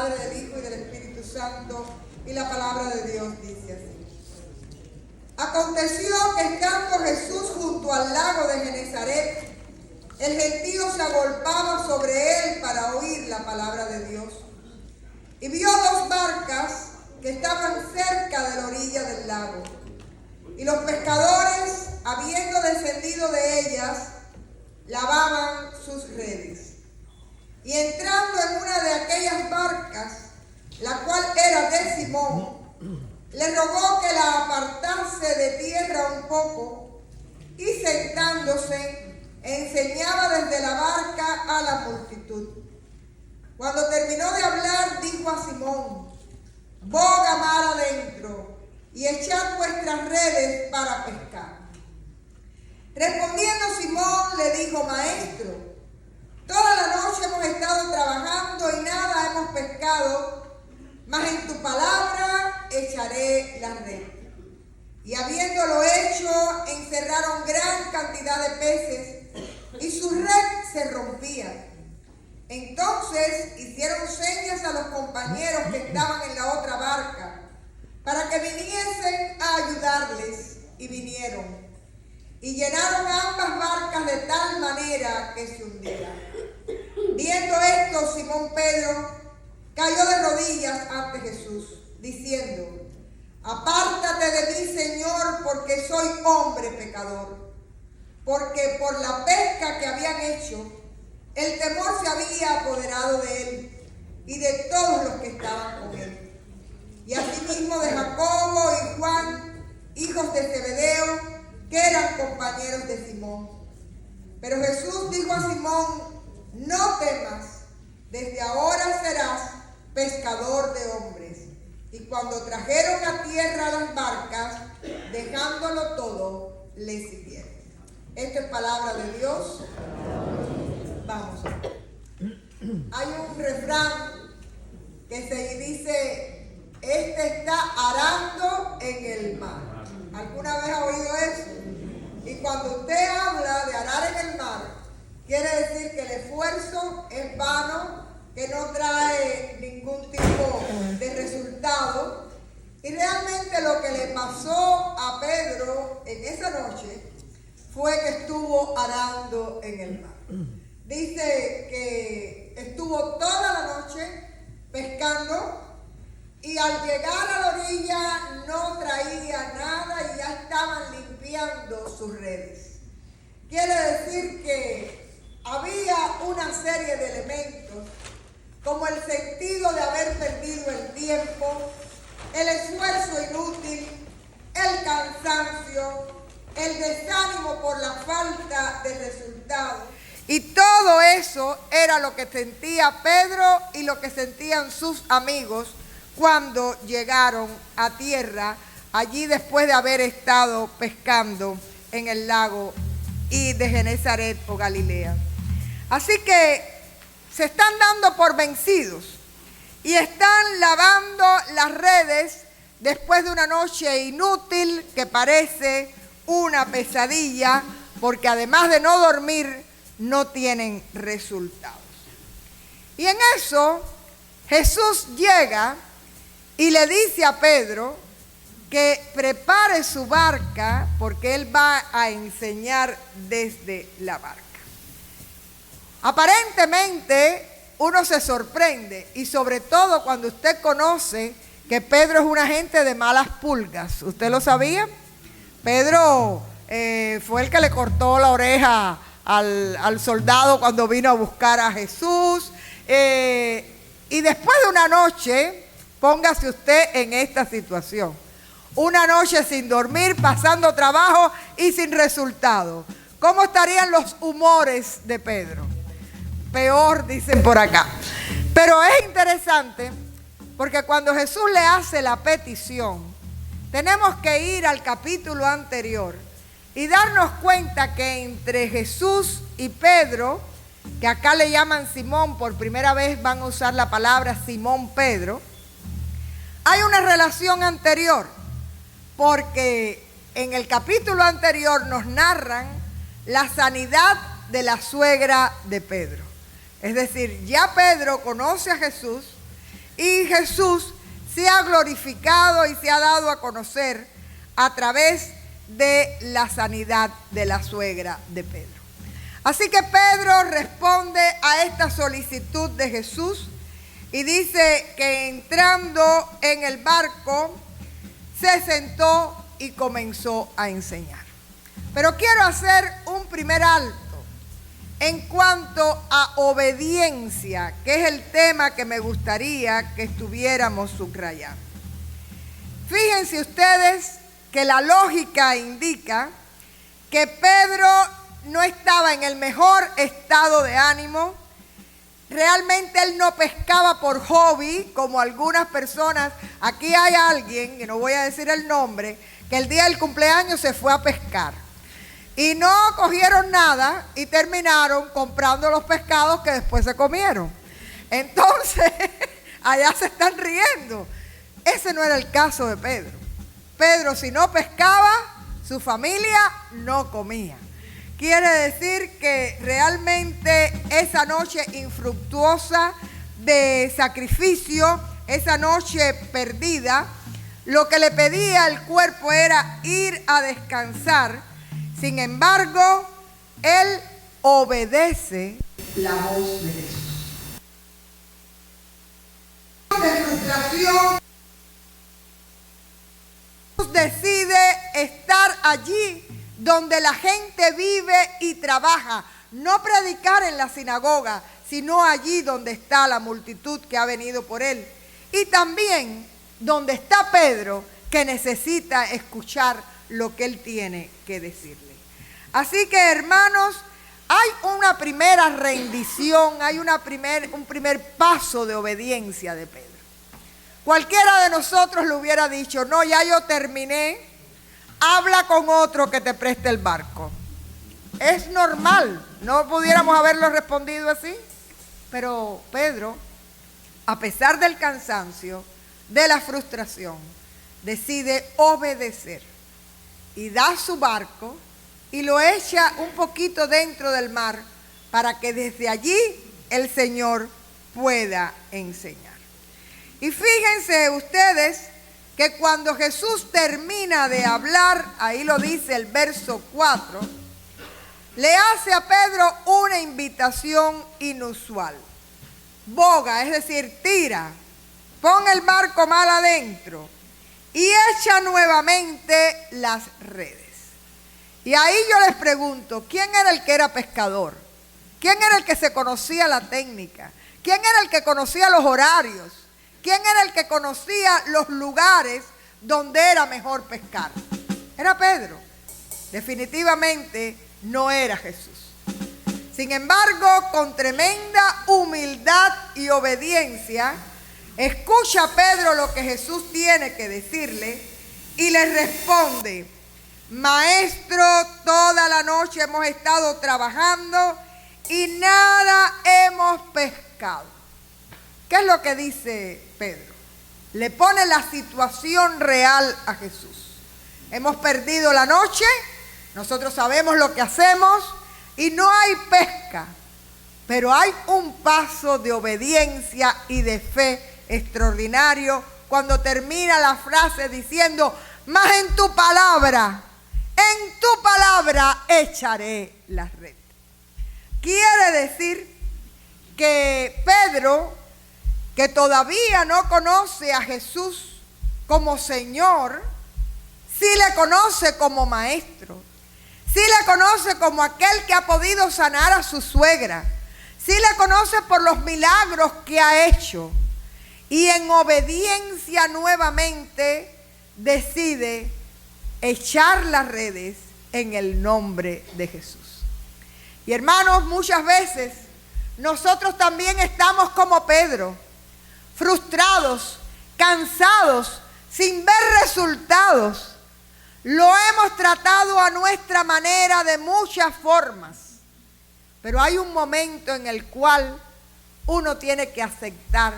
Padre, del Hijo y del Espíritu Santo, y la palabra de Dios dice así. Aconteció que estando Jesús junto al lago de Genesaret, el gentío se agolpaba sobre él para oír la palabra de Dios. Y vio dos barcas que estaban cerca de la orilla del lago. Y los pescadores, habiendo descendido de ellas, lavaban sus redes. Y entrando en una de aquellas barcas, la cual era de Simón, le rogó que la apartase de tierra un poco, y sentándose, enseñaba desde la barca a la multitud. Cuando terminó de hablar, dijo a Simón: boga mar adentro y echad vuestras redes para pescar. Respondiendo Simón le dijo: Maestro, toda la noche hemos estado trabajando y nada hemos pescado, mas en tu palabra echaré la red. Y habiéndolo hecho, encerraron gran cantidad de peces y su red se rompía. Entonces hicieron señas a los compañeros que estaban en la otra barca para que viniesen a ayudarles, y vinieron. Y llenaron ambas barcas de tal manera que se hundían. Viendo esto, Simón Pedro cayó de rodillas ante Jesús, diciendo: apártate de mí, Señor, porque soy hombre pecador. Porque por la pesca que habían hecho, el temor se había apoderado de él y de todos los que estaban con él. Y asimismo de Jacobo y Juan, hijos de Zebedeo, que eran compañeros de Simón. Pero Jesús dijo a Simón: no temas, desde ahora serás pescador de hombres. Y cuando trajeron a tierra las barcas, dejándolo todo, le siguieron. Esta es palabra de Dios. Vamos. Hay un refrán que se dice: este está arando en el mar. ¿Alguna vez ha oído eso? Y cuando usted habla de arar en el mar, quiere decir que el esfuerzo es vano, que no trae ningún tipo de resultado. Y realmente lo que le pasó a Pedro en esa noche fue que estuvo arando en el mar. Dice que estuvo toda la noche pescando y al llegar a la orilla no traía nada y ya estaban limpiando sus redes. Quiere decir que había una serie de elementos, como el sentido de haber perdido el tiempo, el esfuerzo inútil, el cansancio, el desánimo por la falta de resultados. Y todo eso era lo que sentía Pedro y lo que sentían sus amigos cuando llegaron a tierra, allí después de haber estado pescando en el lago y de Genesaret o Galilea. Así que se están dando por vencidos y están lavando las redes después de una noche inútil que parece una pesadilla, porque además de no dormir, no tienen resultados. Y en eso Jesús llega y le dice a Pedro que prepare su barca porque él va a enseñar desde la barca. Aparentemente uno se sorprende, y sobre todo cuando usted conoce que Pedro es un agente de malas pulgas. ¿Usted lo sabía? Pedro fue el que le cortó la oreja al soldado cuando vino a buscar a Jesús. Y después de una noche, póngase usted en esta situación. Una noche sin dormir, pasando trabajo y sin resultado. ¿Cómo estarían los humores de Pedro? Peor, dicen por acá. Pero es interesante porque cuando Jesús le hace la petición, tenemos que ir al capítulo anterior y darnos cuenta que entre Jesús y Pedro, que acá le llaman Simón, por primera vez van a usar la palabra Simón Pedro, hay una relación anterior, porque en el capítulo anterior nos narran la sanidad de la suegra de Pedro. Es decir, ya Pedro conoce a Jesús y Jesús se ha glorificado y se ha dado a conocer a través de la sanidad de la suegra de Pedro. Así que Pedro responde a esta solicitud de Jesús y dice que entrando en el barco se sentó y comenzó a enseñar. Pero quiero hacer un primer alto en cuanto a obediencia, que es el tema que me gustaría que estuviéramos subrayando. Fíjense ustedes que la lógica indica que Pedro no estaba en el mejor estado de ánimo. Realmente él no pescaba por hobby, como algunas personas. Aquí hay alguien, que no voy a decir el nombre, que el día del cumpleaños se fue a pescar. Y no cogieron nada y terminaron comprando los pescados que después se comieron. Entonces, allá se están riendo. Ese no era el caso de Pedro. Pedro, si no pescaba, su familia no comía. Quiere decir que realmente esa noche infructuosa de sacrificio, esa noche perdida, lo que le pedía al cuerpo era ir a descansar. Sin embargo, él obedece la voz de Jesús. De frustración, Jesús decide estar allí donde la gente vive y trabaja. No predicar en la sinagoga, sino allí donde está la multitud que ha venido por él. Y también donde está Pedro, que necesita escuchar lo que él tiene que decirle. Así que, hermanos, hay una primera rendición, hay un primer paso de obediencia de Pedro. Cualquiera de nosotros le hubiera dicho, no, ya yo terminé, habla con otro que te preste el barco. Es normal, no pudiéramos haberlo respondido así. Pero Pedro, a pesar del cansancio, de la frustración, decide obedecer y da su barco y lo echa un poquito dentro del mar para que desde allí el Señor pueda enseñar. Y fíjense ustedes que cuando Jesús termina de hablar, ahí lo dice el verso 4, le hace a Pedro una invitación inusual. Boga, es decir, tira, pon el barco mal adentro y echa nuevamente las redes. Y ahí yo les pregunto, ¿quién era el que era pescador? ¿Quién era el que se conocía la técnica? ¿Quién era el que conocía los horarios? ¿Quién era el que conocía los lugares donde era mejor pescar? Era Pedro. Definitivamente no era Jesús. Sin embargo, con tremenda humildad y obediencia, escucha a Pedro lo que Jesús tiene que decirle y le responde: Maestro, toda la noche hemos estado trabajando y nada hemos pescado. ¿Qué es lo que dice Pedro? Le pone la situación real a Jesús. Hemos perdido la noche, nosotros sabemos lo que hacemos y no hay pesca, pero hay un paso de obediencia y de fe extraordinario cuando termina la frase diciendo: mas en tu palabra echaré la red. Quiere decir que Pedro, que todavía no conoce a Jesús como Señor, sí le conoce como maestro, sí le conoce como aquel que ha podido sanar a su suegra, sí le conoce por los milagros que ha hecho, y en obediencia nuevamente decide echar las redes en el nombre de Jesús. Y hermanos, muchas veces nosotros también estamos como Pedro, frustrados, cansados, sin ver resultados. Lo hemos tratado a nuestra manera de muchas formas, pero hay un momento en el cual uno tiene que aceptar: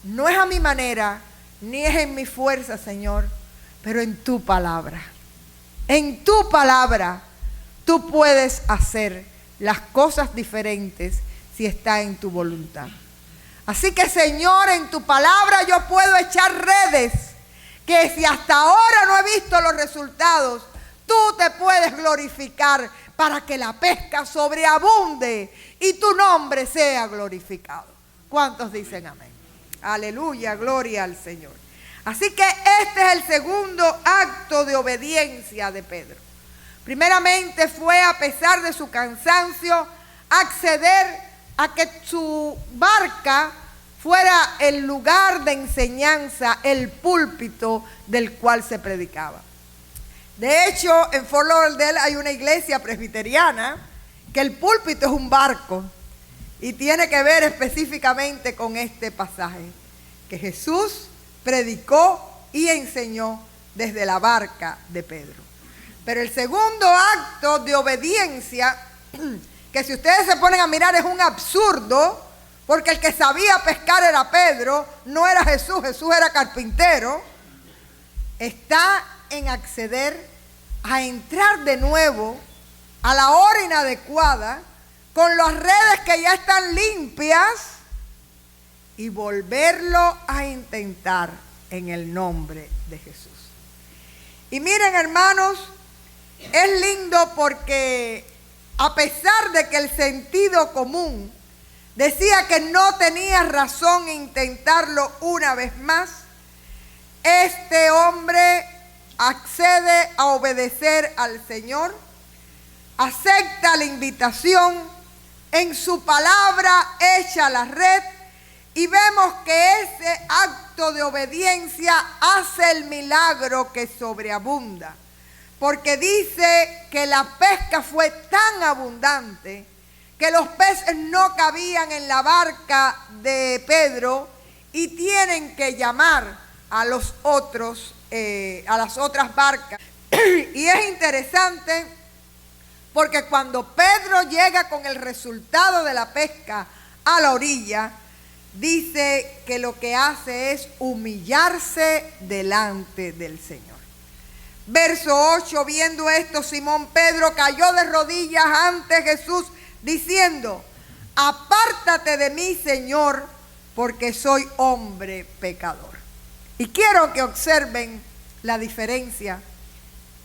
no es a mi manera, ni es en mi fuerza, Señor, pero en tu palabra. En tu palabra tú puedes hacer las cosas diferentes si está en tu voluntad. Así que, Señor, en tu palabra yo puedo echar redes que si hasta ahora no he visto los resultados, tú te puedes glorificar para que la pesca sobreabunde y tu nombre sea glorificado. ¿Cuántos dicen amén? Aleluya, gloria al Señor. Así que este es el segundo acto de obediencia de Pedro. Primeramente fue, a pesar de su cansancio, acceder a que su barca fuera el lugar de enseñanza, el púlpito del cual se predicaba. De hecho, en Fort Lauderdale hay una iglesia presbiteriana que el púlpito es un barco y tiene que ver específicamente con este pasaje, que Jesús predicó y enseñó desde la barca de Pedro. Pero el segundo acto de obediencia, que si ustedes se ponen a mirar es un absurdo, porque el que sabía pescar era Pedro, no era Jesús, Jesús era carpintero, está en acceder a entrar de nuevo a la hora inadecuada, con las redes que ya están limpias, y volverlo a intentar en el nombre de Jesús. Y miren, hermanos, es lindo porque a pesar de que el sentido común decía que no tenía razón intentarlo una vez más, este hombre accede a obedecer al Señor, acepta la invitación, en su palabra echa la red, y vemos que ese acto de obediencia hace el milagro que sobreabunda. Porque dice que la pesca fue tan abundante que los peces no cabían en la barca de Pedro y tienen que llamar a los otros, a las otras barcas. Y es interesante porque cuando Pedro llega con el resultado de la pesca a la orilla, dice que lo que hace es humillarse delante del Señor. Verso 8, viendo esto, Simón Pedro cayó de rodillas ante Jesús, diciendo: apártate de mí, Señor, porque soy hombre pecador. Y quiero que observen la diferencia.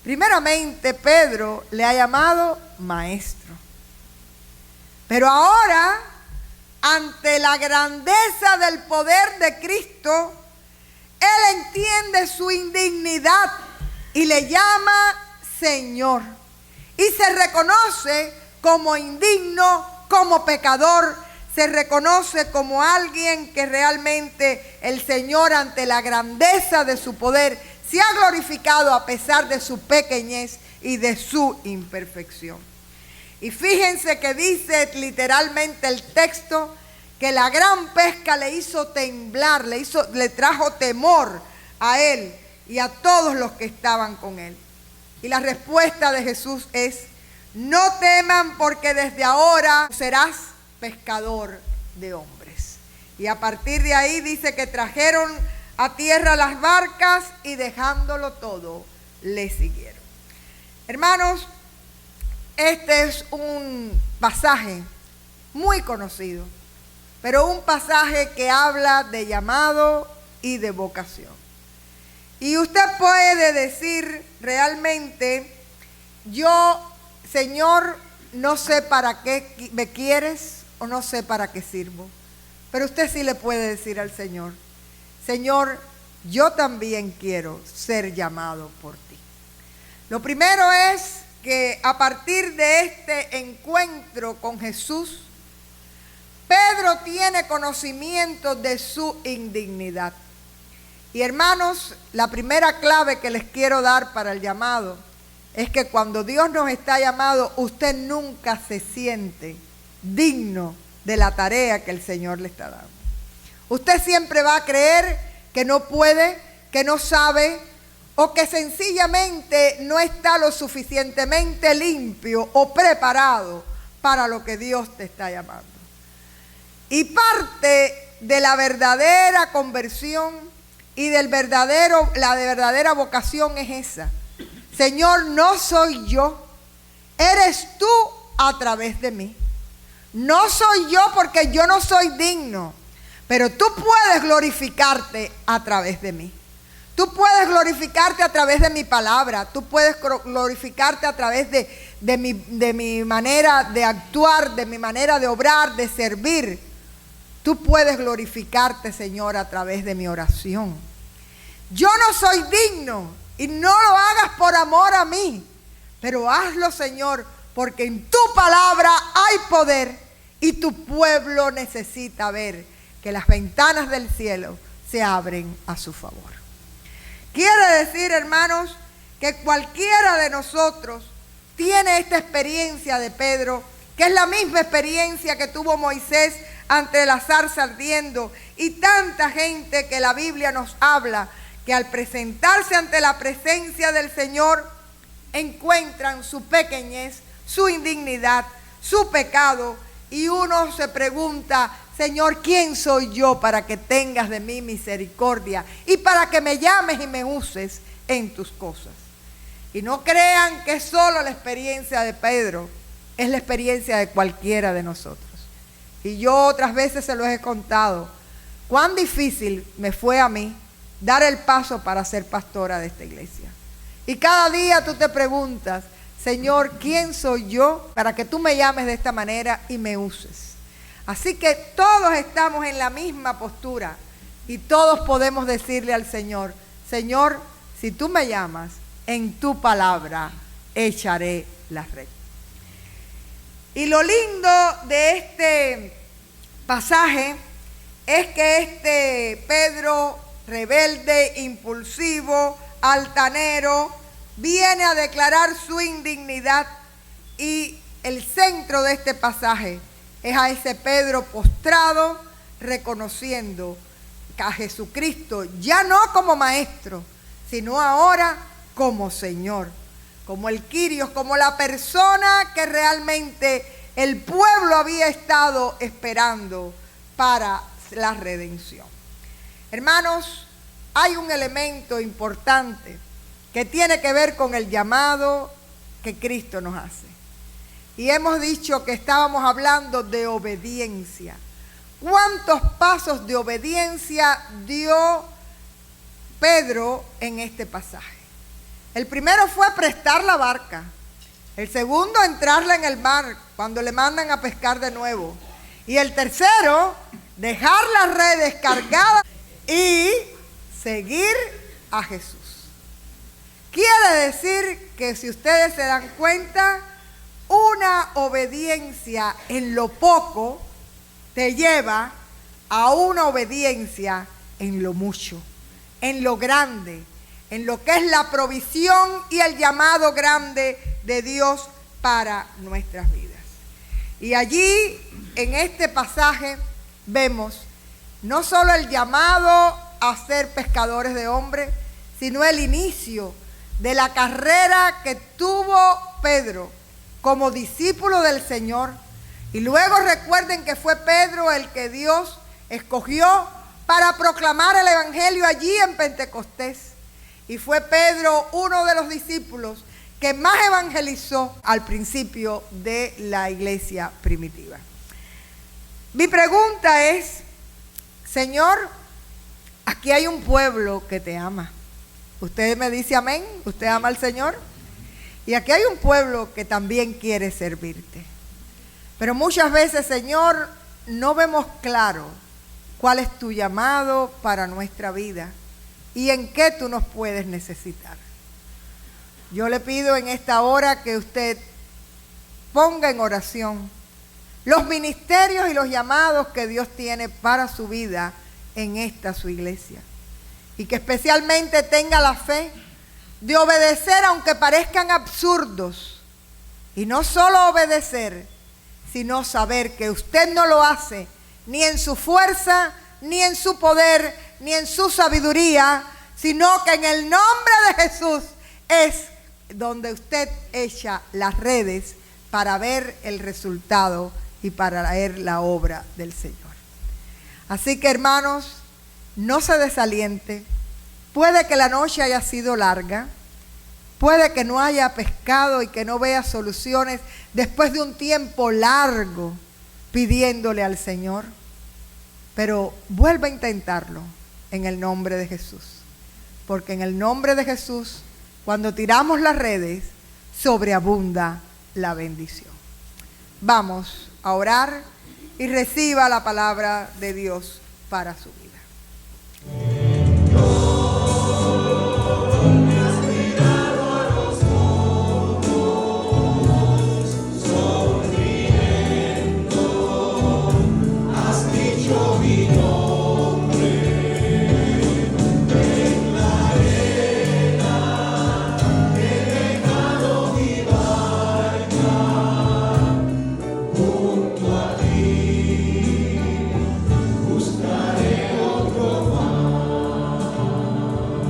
Primeramente, Pedro le ha llamado maestro. Pero ahora, ante la grandeza del poder de Cristo, él entiende su indignidad y le llama Señor. Y se reconoce como indigno, como pecador, se reconoce como alguien que realmente el Señor, ante la grandeza de su poder, se ha glorificado a pesar de su pequeñez y de su imperfección. Y fíjense que dice literalmente el texto que la gran pesca le hizo temblar, le trajo temor a él y a todos los que estaban con él. Y la respuesta de Jesús es: no teman, porque desde ahora serás pescador de hombres. Y a partir de ahí dice que trajeron a tierra las barcas y dejándolo todo, le siguieron. Hermanos, este es un pasaje muy conocido, pero un pasaje que habla de llamado y de vocación. Y usted puede decir realmente: yo, Señor, no sé para qué me quieres o no sé para qué sirvo. Pero usted sí le puede decir al Señor: Señor, yo también quiero ser llamado por ti. Lo primero es que a partir de este encuentro con Jesús, Pedro tiene conocimiento de su indignidad. Y hermanos, la primera clave que les quiero dar para el llamado es que cuando Dios nos está llamando, usted nunca se siente digno de la tarea que el Señor le está dando. Usted siempre va a creer que no puede, que no sabe, o que sencillamente no está lo suficientemente limpio o preparado para lo que Dios te está llamando. Y parte de la verdadera conversión y la verdadera vocación es esa: Señor, no soy yo, eres tú a través de mí. No soy yo, porque yo no soy digno, pero tú puedes glorificarte a través de mí. Tú puedes glorificarte a través de mi palabra. Tú puedes glorificarte a través de mi manera de actuar, de mi manera de obrar, de servir. Tú puedes glorificarte, Señor, a través de mi oración. Yo no soy digno y no lo hagas por amor a mí, pero hazlo, Señor, porque en tu palabra hay poder y tu pueblo necesita ver que las ventanas del cielo se abren a su favor. Quiere decir, hermanos, que cualquiera de nosotros tiene esta experiencia de Pedro, que es la misma experiencia que tuvo Moisés ante la zarza ardiendo, y tanta gente que la Biblia nos habla, que al presentarse ante la presencia del Señor, encuentran su pequeñez, su indignidad, su pecado, y uno se pregunta: Señor, ¿quién soy yo para que tengas de mí misericordia y para que me llames y me uses en tus cosas? Y no crean que es solo la experiencia de Pedro, es la experiencia de cualquiera de nosotros. Y yo otras veces se los he contado, cuán difícil me fue a mí dar el paso para ser pastora de esta iglesia. Y cada día tú te preguntas: Señor, ¿quién soy yo para que tú me llames de esta manera y me uses? Así que todos estamos en la misma postura y todos podemos decirle al Señor: Señor, si tú me llamas, en tu palabra echaré la red. Y lo lindo de este pasaje es que este Pedro, rebelde, impulsivo, altanero, viene a declarar su indignidad, y el centro de este pasaje es a ese Pedro postrado, reconociendo a Jesucristo ya no como maestro, sino ahora como Señor, como el Kyrios, como la persona que realmente el pueblo había estado esperando para la redención. Hermanos, hay un elemento importante que tiene que ver con el llamado que Cristo nos hace. Y hemos dicho que estábamos hablando de obediencia. ¿Cuántos pasos de obediencia dio Pedro en este pasaje? El primero fue prestar la barca. El segundo, entrarla en el mar cuando le mandan a pescar de nuevo. Y el tercero, dejar las redes cargadas y seguir a Jesús. Quiere decir que, si ustedes se dan cuenta, una obediencia en lo poco te lleva a una obediencia en lo mucho, en lo grande, en lo que es la provisión y el llamado grande de Dios para nuestras vidas. Y allí, en este pasaje, vemos no solo el llamado a ser pescadores de hombres, sino el inicio de la carrera que tuvo Pedro como discípulo del Señor. Y luego recuerden que fue Pedro el que Dios escogió para proclamar el evangelio allí en Pentecostés. Y fue Pedro uno de los discípulos que más evangelizó al principio de la iglesia primitiva. Mi pregunta es: Señor, aquí hay un pueblo que te ama. Usted me dice amén. ¿Usted ama al Señor? Y aquí hay un pueblo que también quiere servirte. Pero muchas veces, Señor, no vemos claro cuál es tu llamado para nuestra vida y en qué tú nos puedes necesitar. Yo le pido en esta hora que usted ponga en oración los ministerios y los llamados que Dios tiene para su vida en esta su iglesia. Y que especialmente tenga la fe de obedecer aunque parezcan absurdos. Y no solo obedecer, sino saber que usted no lo hace ni en su fuerza, ni en su poder, ni en su sabiduría, sino que en el nombre de Jesús es donde usted echa las redes para ver el resultado y para ver la obra del Señor. Así que, hermanos, no se desaliente. Puede que la noche haya sido larga, puede que no haya pescado y que no vea soluciones después de un tiempo largo pidiéndole al Señor. Pero vuelve a intentarlo en el nombre de Jesús. Porque en el nombre de Jesús, cuando tiramos las redes, sobreabunda la bendición. Vamos a orar y reciba la palabra de Dios para su vida.